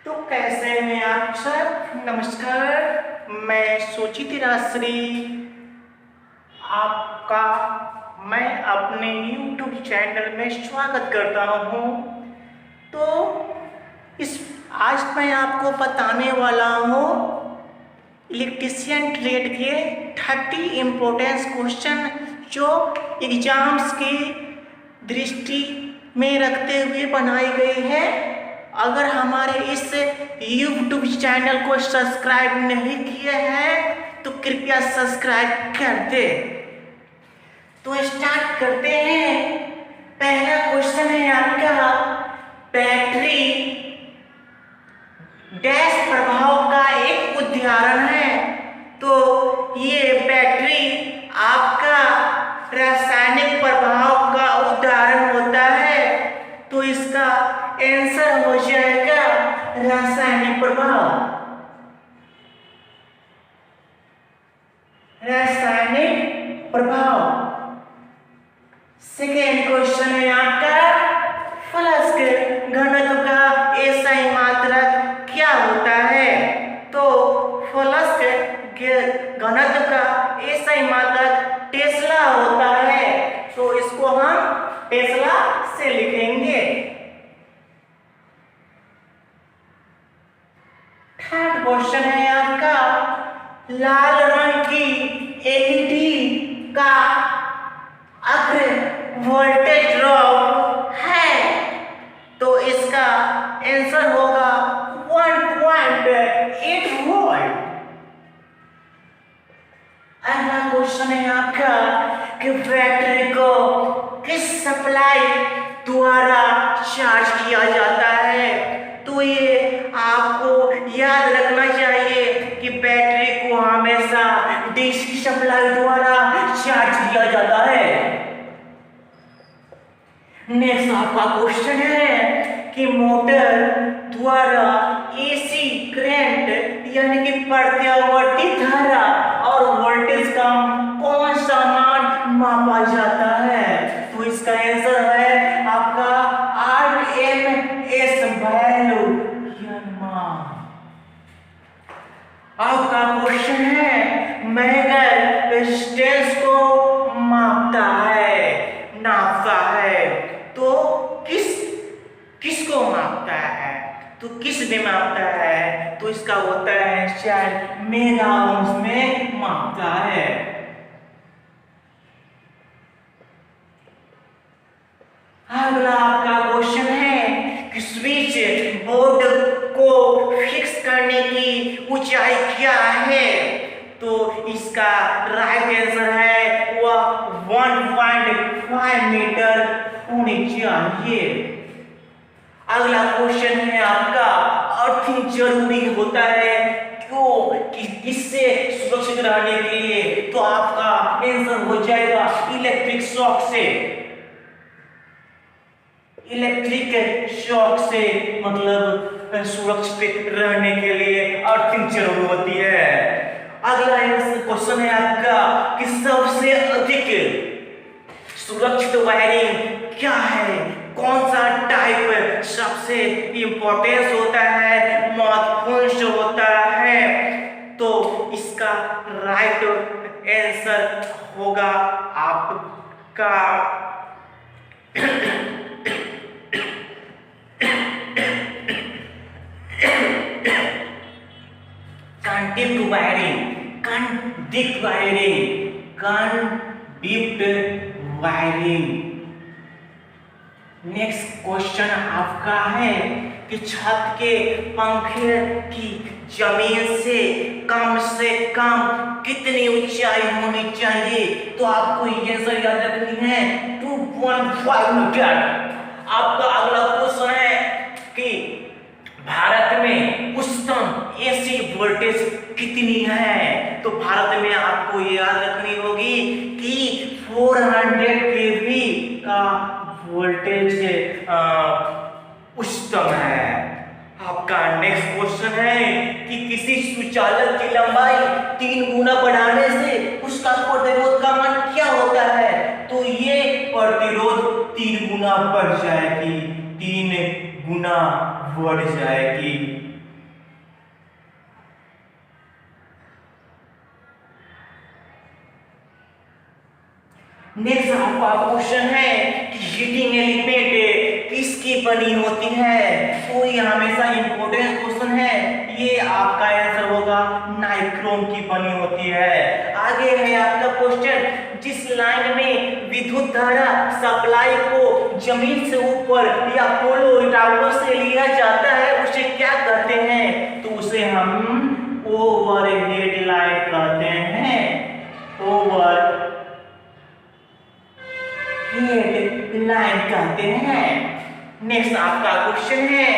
तो कैसे हैं आप सब। नमस्कार, मैं सुचित राश्री आपका मैं अपने YouTube चैनल में स्वागत करता हूँ। तो इस आज मैं आपको बताने वाला हूँ इलेक्ट्रीशियन ट्रेड के 30 इम्पोर्टेंस क्वेश्चन जो एग्जाम्स की दृष्टि में रखते हुए बनाई गई है। अगर हमारे इस YouTube चैनल को सब्सक्राइब नहीं किए हैं तो कृपया सब्सक्राइब कर दे। तो स्टार्ट करते हैं। पहला क्वेश्चन है आपका, बैटरी डैश प्रभाव का एक उदाहरण है। तो ये बैटरी आपका रासायनिक प्रभाव का उदाहरण होता है। तो इसका आंसर हो जाएगा रासायनिक प्रभाव। रासायनिक प्रभाव। सेकेंड क्वेश्चन है आपका, फ्लक्स घनत्व का एसआई मात्रक क्या होता है। तो फ्लक्स घनत्व का एसआई मात्रक टेस्ला होता है। तो इसको हम टेस्ला से लिखेंगे। थर्ड क्वेश्चन है आपका, लाल रंग की एलईडी का अग्र वोल्टेज ड्रॉप है। तो इसका आंसर होगा 1.8 वोल्ट। अगला क्वेश्चन है आपका कि बैटरी को किस सप्लाई द्वारा चार्ज किया जाता है। तो ये आपको याद रखना चाहिए कि बैटरी को हमेशा डीसी सप्लाई द्वारा चार्ज किया जाता है। नेक्स्ट आपका क्वेश्चन है कि मोटर द्वारा एसी करंट यानी कि प्रत्यावर्ती धारा और वोल्टेज का कौन सा मान मापा जाता है। तो इसका आंसर है आपका आरएमएस वैल्यू। आपका क्वेश्चन है, मैगर रेजिस्टेंस को नापता है। तो किसको मापता है। तो किस में मापता है। तो इसका होता है शायद मेगा ओम्स में मापता है। अगला आपका क्वेश्चन है कि स्विच बोर्ड को फिक्स करने की ऊंचाई क्या है। तो इसका राइट आंसर है वह 1.5 मीटर होनी चाहिए। अगला क्वेश्चन है आपका, अर्थिंग जरूरी होता है क्यों, किससे सुरक्षित रहने के लिए। तो आपका आंसर हो जाएगा इलेक्ट्रिक शॉक से। इलेक्ट्रिक शॉक से मतलब सुरक्षित रहने के लिए अर्थिंग जरूरी होती है। अगला क्वेश्चन है आपका कि सबसे अधिक सुरक्षित वायरिंग क्या है। कौन सा टाइप सबसे इंपॉर्टेंस होता है, महत्वपूर्ण होता है। तो इसका राइट आंसर होगा आपका कंडक्ट वायरिंग। नेक्स्ट क्वेश्चन आपका है कि छत के पंखे की जमीन से कम कितनी ऊंचाई होनी चाहिए। तो आपको ये आंसर याद रखनी है 2.5 मीटर। आपका अगला क्वेश्चन है कि भारत में उच्चतम एसी वोल्टेज कितनी है। तो भारत में आपको याद रखनी होगी कि 400 kV का वोल्टेज उच्चतम है। आपका नेक्स्ट क्वेश्चन है कि किसी सुचालक की लंबाई 3 गुना बढ़ाने से उसका प्रतिरोध का मान क्या होता है। तो ये प्रतिरोध 3 गुना बढ़ जाएगी, 3 गुना बढ़ जाएगी। नेक्स्ट आपका क्वेश्चन है कि हीटिंग एलिमेंट किसकी बनी होती है, तो ये हमेशा इंपॉर्टेंट क्वेश्चन है। ये आपका आंसर होगा नाइक्रोम की बनी होती है। आगे है आपका क्वेश्चन, जिस लाइन में विद्युत धारा सप्लाई को जमीन से ऊपर या पोलो टावर से लिया जाता है उसे क्या कहते हैं, तो उसे हम ओवरहेड लाइन कहते हैं। ओवरहेड लाइन कहते हैं। नेक्स्ट आपका क्वेश्चन है,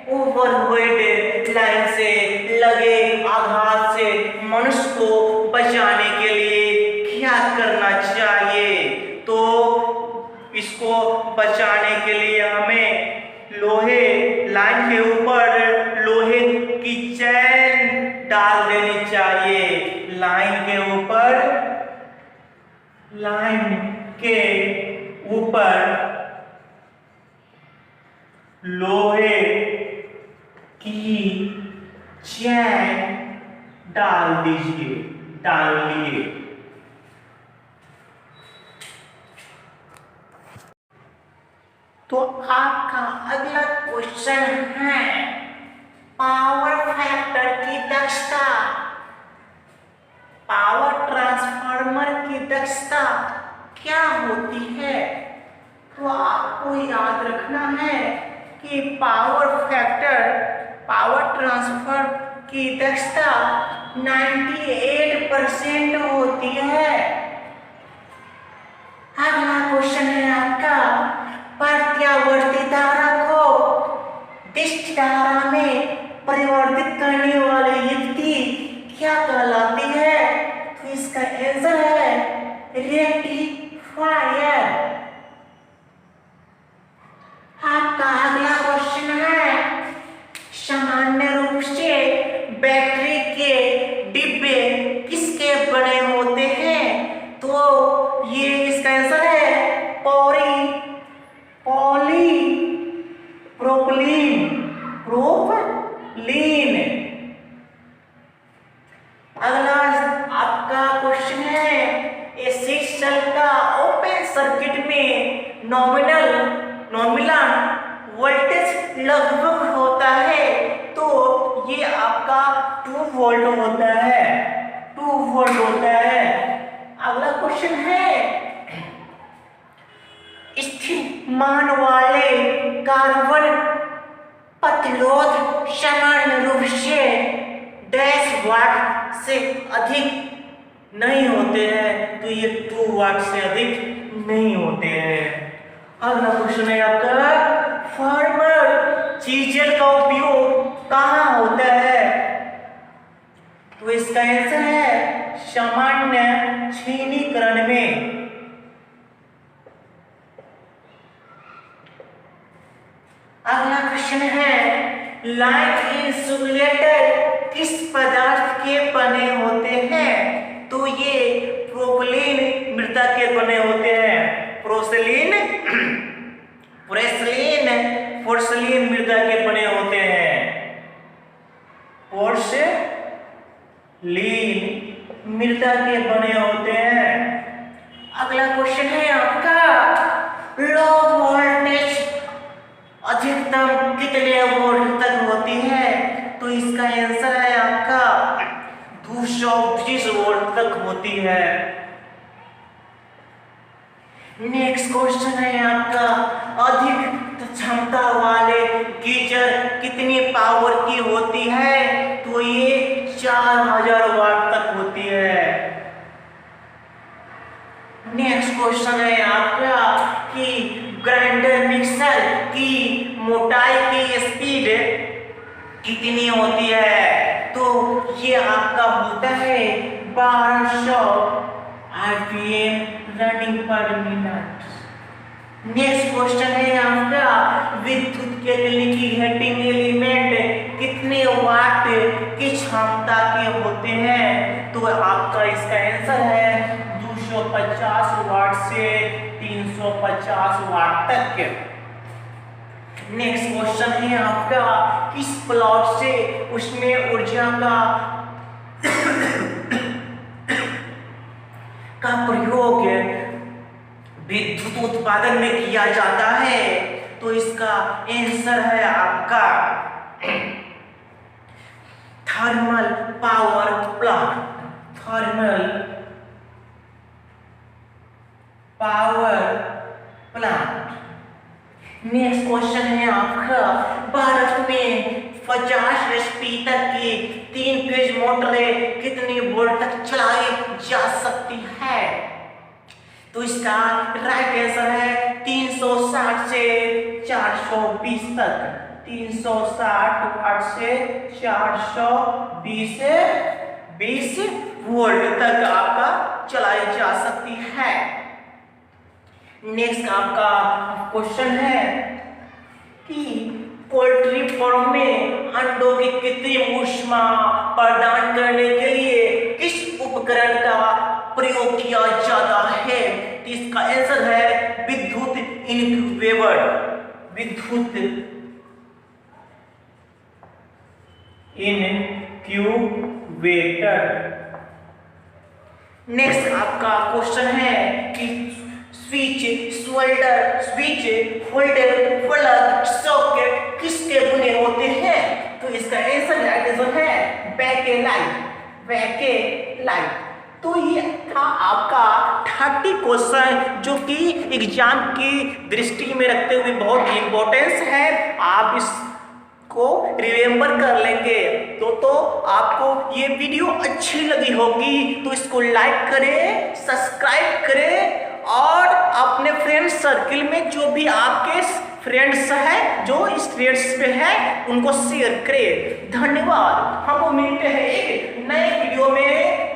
ओवरहेड लाइन से लगे आघात से मनुष्य को बचाने के लिए क्या करना चाहिए, तो इसको बचाने के लिए हमें लोहे लाइन के ऊपर लोहे की चैन डाल देनी चाहिए। लाइन के ऊपर लोहे की चैन डाल लिए। तो आपका अगला क्वेश्चन है, पावर फैक्टर की दक्षता, पावर ट्रांसफार्मर की दक्षता क्या होती है, तो आपको याद रखना है कि पावर फैक्टर, पावर ट्रांसफर की दक्षता 98% होती है। अगला क्वेश्चन है आपका, प्रत्यावर्ती धारा को दिष्ट धारा में परिवर्तित करने वाली युक्ति क्या कहलाती है, तो इसका आंसर है रेक्टिफायर। आपका अगला क्वेश्चन है, सामान्य रूप से बैटरी के डिब्बे किसके बने होते हैं, तो ये इसका आंसर है प्रोपलीन। अगला आपका क्वेश्चन है, एसी सेल का ओपन सर्किट में नॉमिनल वोल्टेज लगभग होता है, तो ये आपका 2 वोल्ट होता है। अगला क्वेश्चन है, स्थिर मान वाले कार्बन प्रतिरोध सामान्य रूप से डैश वाट से अधिक नहीं होते हैं, तो ये 2 वाट से अधिक नहीं होते हैं। अगला क्वेश्चन है आपका, फार्मर चीजल का उपयोग कहाँ होता है, तो इसका आंसर है सामान्य छीनीकरण में। अगला क्वेश्चन है, लाइन इंसुलेटर किस पदार्थ के बने होते हैं, तो ये प्रोपिलीन मृदा के बने होते हैं। पोर्सिलीन मृदा के बने होते हैं। पोर्सिलीन मृदा के बने होते हैं। अगला क्वेश्चन है आपका, लो वोल्टेज अधिकतम कितने वोल्ट तक होती है, तो इसका आंसर है आपका 220 वोल्ट तक होती है। नेक्स्ट क्वेश्चन है आपका, अधिक क्षमता वाले गीजर कितनी पावर की होती है, तो ये 4000 वाट तक होती है। नेक्स्ट क्वेश्चन है आपका कि ग्राइंडर मिक्सर की मोटाई की स्पीड कितनी होती है, तो ये आपका होता है 1200 आरपीएम रनिंग पर मिनट। नेक्स्ट क्वेश्चन है आपका, विद्युत केतली की हीटिंग एलिमेंट कितने वाट की क्षमता के होते हैं, तो आपका इसका आंसर है 250 वाट से 350 वाट तक। नेक्स्ट क्वेश्चन है आपका, किस प्लॉट से उसमें ऊर्जा का प्रयोग उत्पादन में किया जाता है? तो इसका आंसर है आपका thermal power plant. Thermal power plant. Next question है आपका, भारत में 50 एचपी तक की 3 फेज मोटरें कितनी वोल्ट तक चलाई जा सकती है? तो इसका राइट आंसर है 360 से 420 तक। 360 वाट से 420 वोल्ट तक आपका चलाई जा सकती है। नेक्स्ट आपका क्वेश्चन है कि पोल्ट्री फार्म में अंडों की कृत्रिम ऊष्मा प्रदान करने के लिए किस उपकरण का प्रयोग किया जाता है? इसका आंसर है विद्युत इनक्यूबेटर। विद्युत इनक्यूबेटर। नेक्स्ट आपका क्वेश्चन है कि स्विच होल्डर प्लग सॉकेट किसके बने होते हैं? तो इसका आंसर है बैकेलाइट। तो ये था आपका 30 क्वेश्चन जो कि एग्जाम की दृष्टि में रखते हुए बहुत इंपॉर्टेंस है। आप इसको रिमेम्बर कर लेंगे तो आपको ये वीडियो अच्छी लगी होगी तो इसको लाइक करें, सब्सक्राइब करें और अपने फ्रेंड्स सर्किल में जो भी आपके फ्रेंड्स हैं जो इस रेट्स पे हैं उनको शेयर करें। धन्यवाद। हम मिलते हैं एक नए वीडियो में।